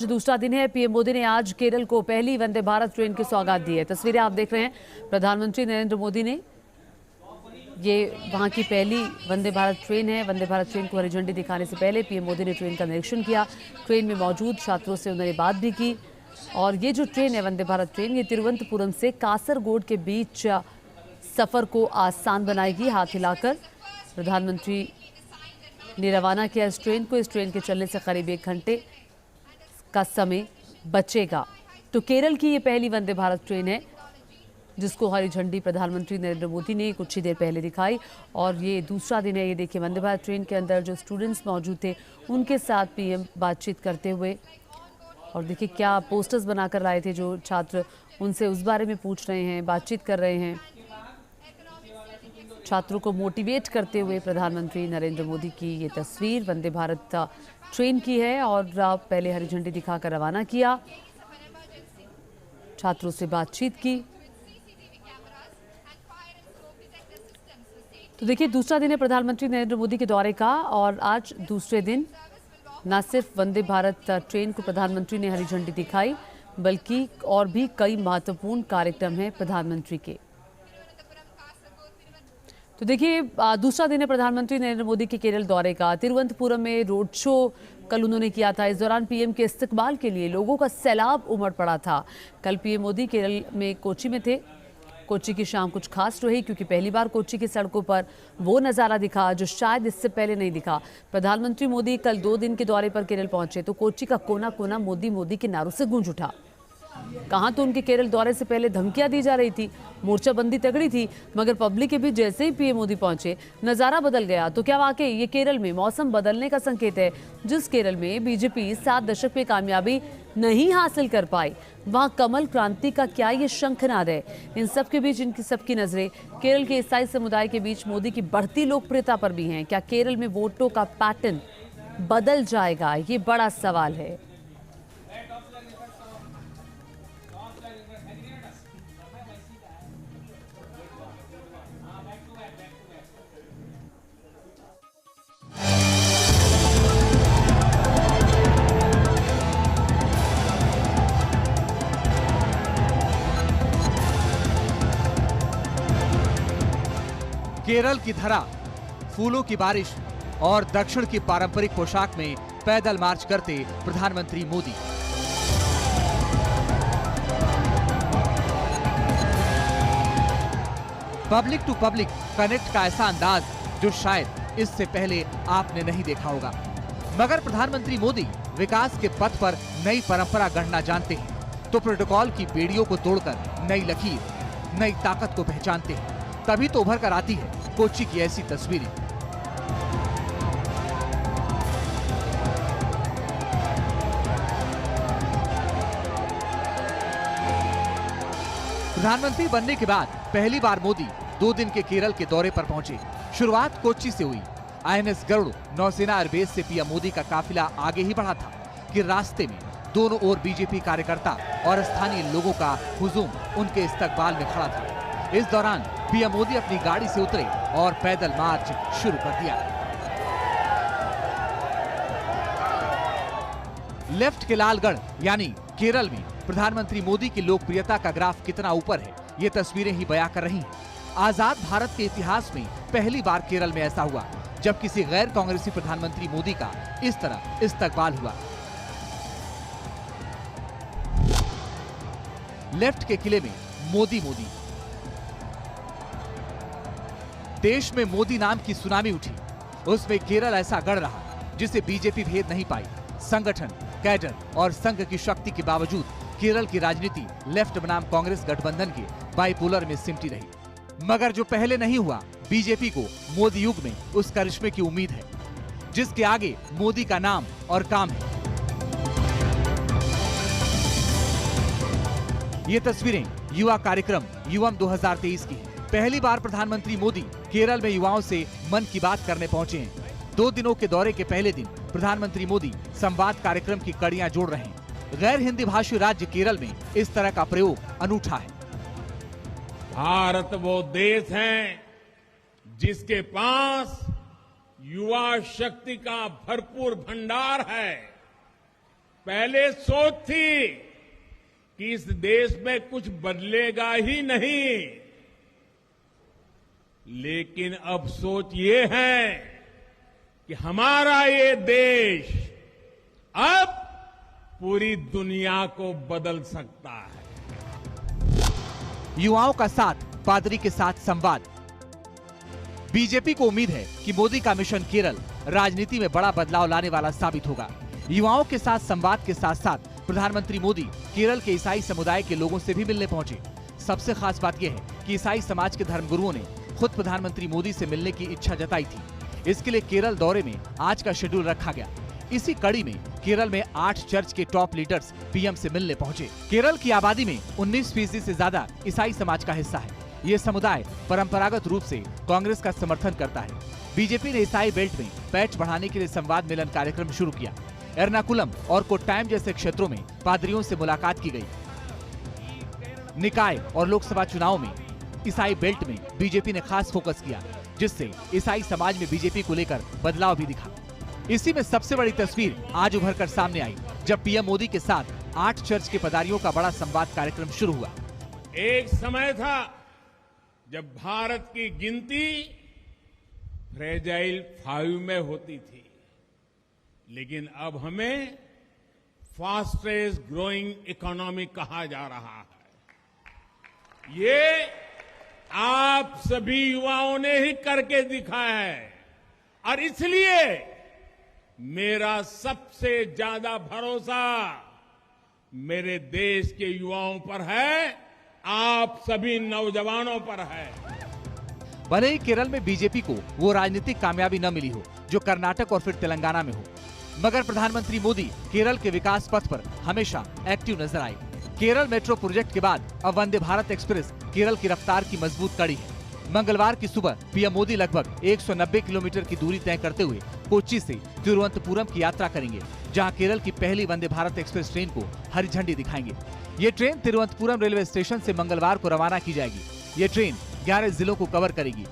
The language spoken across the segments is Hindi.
जो दूसरा दिन है, पीएम मोदी ने आज केरल को पहली वंदे भारत ट्रेन की सौगात दी है। तस्वीरें आप देख रहे हैं। प्रधानमंत्री नरेंद्र मोदी ने ये वहां की पहली वंदे भारत ट्रेन है। वंदे भारत ट्रेन को हरी झंडी दिखाने से पहले पीएम मोदी ने ट्रेन का निरीक्षण किया। ट्रेन में मौजूद छात्रों से उन्होंने बात भी की। और ये जो ट्रेन है, वंदे भारत ट्रेन, ये तिरुवनंतपुरम से कासरगोड के बीच सफर को आसान बनाएगी। हाथ हिलाकर प्रधानमंत्री ने रवाना किया इस ट्रेन को। इस ट्रेन के चलने से करीब 1 घंटे का समय बचेगा। तो केरल की ये पहली वंदे भारत ट्रेन है जिसको हरी झंडी प्रधानमंत्री नरेंद्र मोदी ने कुछ ही देर पहले दिखाई। और ये दूसरा दिन है। ये देखिए, वंदे भारत ट्रेन के अंदर जो स्टूडेंट्स मौजूद थे उनके साथ पीएम बातचीत करते हुए, और देखिए क्या पोस्टर्स बनाकर लाए थे जो छात्र, उनसे उस बारे में पूछ रहे हैं, बातचीत कर रहे हैं। छात्रों को मोटिवेट करते हुए प्रधानमंत्री नरेंद्र मोदी की ये तस्वीर वंदे भारत ट्रेन की है। और पहले हरी झंडी दिखाकर रवाना किया, छात्रों से बातचीत की। तो देखिए, दूसरा दिन है प्रधानमंत्री नरेंद्र मोदी के दौरे का। और आज दूसरे दिन न सिर्फ वंदे भारत ट्रेन को प्रधानमंत्री ने हरी झंडी दिखाई, बल्कि और भी कई महत्वपूर्ण कार्यक्रम हैं प्रधानमंत्री के। तो देखिए, दूसरा दिन है प्रधानमंत्री नरेंद्र मोदी के केरल दौरे का। तिरुवनंतपुरम में रोड शो कल उन्होंने किया था। इस दौरान पीएम के इस्तकबाल के लिए लोगों का सैलाब उमड़ पड़ा था। कल पीएम मोदी केरल में कोच्चि में थे। कोच्चि की शाम कुछ खास रही क्योंकि पहली बार कोच्चि की सड़कों पर वो नज़ारा दिखा जो शायद इससे पहले नहीं दिखा। प्रधानमंत्री मोदी कल 2 दिन के दौरे पर केरल पहुंचे तो कोच्चि का कोना कोना मोदी मोदी के नारों से गूंज उठा। कहाँ तो उनके केरल दौरे से पहले धमकियां दी जा रही थी, मोर्चाबंदी तगड़ी थी, मगर पब्लिक के बीच जैसे ही पीएम मोदी पहुंचे नज़ारा बदल गया। तो क्या वाकई ये केरल में मौसम बदलने का संकेत है? जिस केरल में बीजेपी 7 दशक में कामयाबी नहीं हासिल कर पाई, वहां कमल क्रांति का क्या ये शंखनाद है? इन सब के बीच इनकी सबकी नजरें केरल के ईसाई समुदाय के बीच मोदी की बढ़ती लोकप्रियता पर भी हैं। क्या केरल में वोटों का पैटर्न बदल जाएगा? ये बड़ा सवाल है। केरल की धरा, फूलों की बारिश और दक्षिण की पारंपरिक पोशाक में पैदल मार्च करते प्रधानमंत्री Modi. Public to public connect का ऐसा अंदाज जो शायद इससे पहले आपने नहीं देखा होगा। मगर प्रधानमंत्री मोदी विकास के पथ पर नई परंपरा गढ़ना जानते हैं, तो प्रोटोकॉल की बेड़ियों को तोड़कर नई लकीर, नई ताकत को पहचानते हैं। तभी तो उभर कर आती है कोच्चि की ऐसी तस्वीरें। प्रधानमंत्री बनने के बाद पहली बार मोदी 2 दिन के केरल के दौरे पर पहुंचे। शुरुआत कोच्चि से हुई। आईएनएस गरुड़ नौसेना एयरबेस से पीएम मोदी का काफिला आगे ही बढ़ा था कि रास्ते में दोनों ओर बीजेपी कार्यकर्ता और स्थानीय लोगों का हुजूम उनके इस्तकबाल में खड़ा था। इस दौरान पीएम मोदी अपनी गाड़ी से उतरे और पैदल मार्च शुरू कर दिया। लेफ्ट के लालगढ़ यानी केरल में प्रधानमंत्री मोदी की लोकप्रियता का ग्राफ कितना ऊपर है, ये तस्वीरें ही बयां कर रही हैं। आजाद भारत के इतिहास में पहली बार केरल में ऐसा हुआ जब किसी गैर कांग्रेसी प्रधानमंत्री मोदी का इस तरह इस्तकबाल हुआ। लेफ्ट के किले में मोदी मोदी, देश में मोदी नाम की सुनामी उठी। उसमें केरल ऐसा गढ़ रहा जिसे बीजेपी भेद नहीं पाई। संगठन, कैडर और संघ की शक्ति के बावजूद केरल की राजनीति लेफ्ट बनाम कांग्रेस गठबंधन के बाइपोलर में सिमटी रही। मगर जो पहले नहीं हुआ, बीजेपी को मोदी युग में उस करिश्मे की उम्मीद है जिसके आगे मोदी का नाम और काम है। ये तस्वीरें युवा कार्यक्रम युवम 2023 की है। पहली बार प्रधानमंत्री मोदी केरल में युवाओं से मन की बात करने पहुंचे हैं। 2 दिनों के दौरे के पहले दिन प्रधानमंत्री मोदी संवाद कार्यक्रम की कड़ियां जोड़ रहे हैं। गैर हिंदी भाषी राज्य केरल में इस तरह का प्रयोग अनूठा है। भारत वो देश है जिसके पास युवा शक्ति का भरपूर भंडार है। पहले सोच थी कि इस देश में कुछ बदलेगा ही नहीं, लेकिन अब सोच ये है कि हमारा ये देश अब पूरी दुनिया को बदल सकता है। युवाओं का साथ, पादरी के साथ संवाद। बीजेपी को उम्मीद है कि मोदी का मिशन केरल राजनीति में बड़ा बदलाव लाने वाला साबित होगा। युवाओं के साथ संवाद के साथ साथ प्रधानमंत्री मोदी केरल के ईसाई समुदाय के लोगों से भी मिलने पहुंचे। सबसे खास बात यह है कि ईसाई समाज के धर्मगुरुओं ने खुद प्रधानमंत्री मोदी से मिलने की इच्छा जताई थी। इसके लिए केरल दौरे में आज का शेड्यूल रखा गया। इसी कड़ी में केरल में 8 चर्च के टॉप लीडर्स पीएम से मिलने पहुंचे। केरल की आबादी में 19% से ज्यादा ईसाई समाज का हिस्सा है। ये समुदाय परंपरागत रूप से कांग्रेस का समर्थन करता है। बीजेपी ने ईसाई बेल्ट में पैठ बढ़ाने के लिए संवाद मिलन कार्यक्रम शुरू किया। एर्नाकुलम और कोट्टायम जैसे क्षेत्रों में पादरियों से मुलाकात की गई। निकाय और लोकसभा चुनाव में ईसाई बेल्ट में बीजेपी ने खास फोकस किया, जिससे ईसाई समाज में बीजेपी को लेकर बदलाव भी दिखा। इसी में सबसे बड़ी तस्वीर आज उभर कर सामने आई, जब पीएम मोदी के साथ 8 चर्च के पदारियों का बड़ा संवाद कार्यक्रम शुरू हुआ। एक समय था जब भारत की गिनती फ्रेजाइल 5 में होती थी, लेकिन अब हमें फास्टेस्ट ग्रोइंग इकोनॉमी कहा जा रहा है। ये आप सभी युवाओं ने ही करके दिखाया है, और इसलिए मेरा सबसे ज्यादा भरोसा मेरे देश के युवाओं पर है, आप सभी नौजवानों पर है। भले ही केरल में बीजेपी को वो राजनीतिक कामयाबी न मिली हो जो कर्नाटक और फिर तेलंगाना में हो, मगर प्रधानमंत्री मोदी केरल के विकास पथ पर हमेशा एक्टिव नजर आए। केरल मेट्रो प्रोजेक्ट के बाद अब वंदे भारत एक्सप्रेस केरल की रफ्तार की मजबूत कड़ी है। मंगलवार की सुबह पीएम मोदी लगभग 190 किलोमीटर की दूरी तय करते हुए कोच्चि से तिरुवनंतपुरम की यात्रा करेंगे, जहां केरल की पहली वंदे भारत एक्सप्रेस ट्रेन को हरी झंडी दिखाएंगे। ये ट्रेन तिरुवनंतपुरम रेलवे स्टेशन से मंगलवार को रवाना की जाएगी। ये ट्रेन 11 जिलों को कवर करेगी।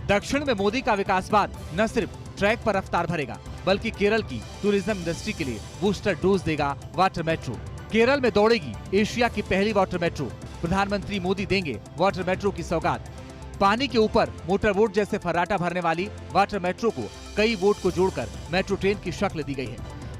दक्षिण में मोदी का विकासवाद न सिर्फ ट्रैक पर रफ्तार भरेगा, बल्कि केरल की टूरिज्म इंडस्ट्री के लिए बूस्टर डोज देगा वाटर मेट्रो। केरल में दौड़ेगी एशिया की पहली वाटर मेट्रो। प्रधानमंत्री मोदी देंगे वाटर मेट्रो की सौगात। पानी के ऊपर मोटर बोट जैसे फर्राटा भरने वाली वाटर मेट्रो को कई बोट को जोड़कर मेट्रो ट्रेन की शक्ल दी गई है।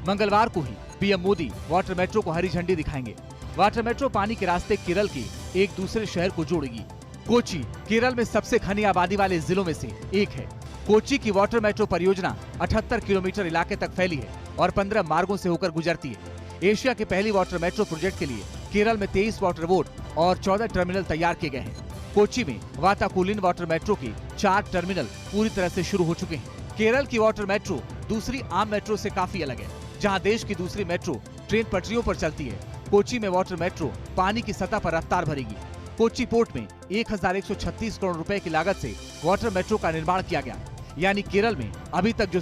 मंगलवार को ही पीएम मोदी वाटर मेट्रो को हरी झंडी दिखाएंगे। वाटर मेट्रो पानी के रास्ते केरल के एक दूसरे शहर को जोड़ेगी। कोच्चि केरल में सबसे घनी आबादी वाले जिलों में से एक है। कोच्चि की वाटर मेट्रो परियोजना 78 किलोमीटर इलाके तक फैली है और 15 मार्गों से होकर गुजरती है। एशिया के पहली वाटर मेट्रो प्रोजेक्ट के लिए केरल में 23 वाटर बोट और 14 टर्मिनल तैयार किए गए हैं। कोच्चि में वाताकुलिन वाटर मेट्रो के 4 टर्मिनल पूरी तरह से शुरू हो चुके हैं। केरल की वाटर मेट्रो दूसरी आम मेट्रो से काफी अलग है, जहां देश की दूसरी मेट्रो ट्रेन पटरियों पर चलती है। कोच्चि में वाटर मेट्रो पानी की सतह पर रफ्तार भरेगी। कोच्चि पोर्ट में 1136 करोड़ रुपए की लागत से वाटर मेट्रो का निर्माण किया गया। यानी केरल में अभी तक जो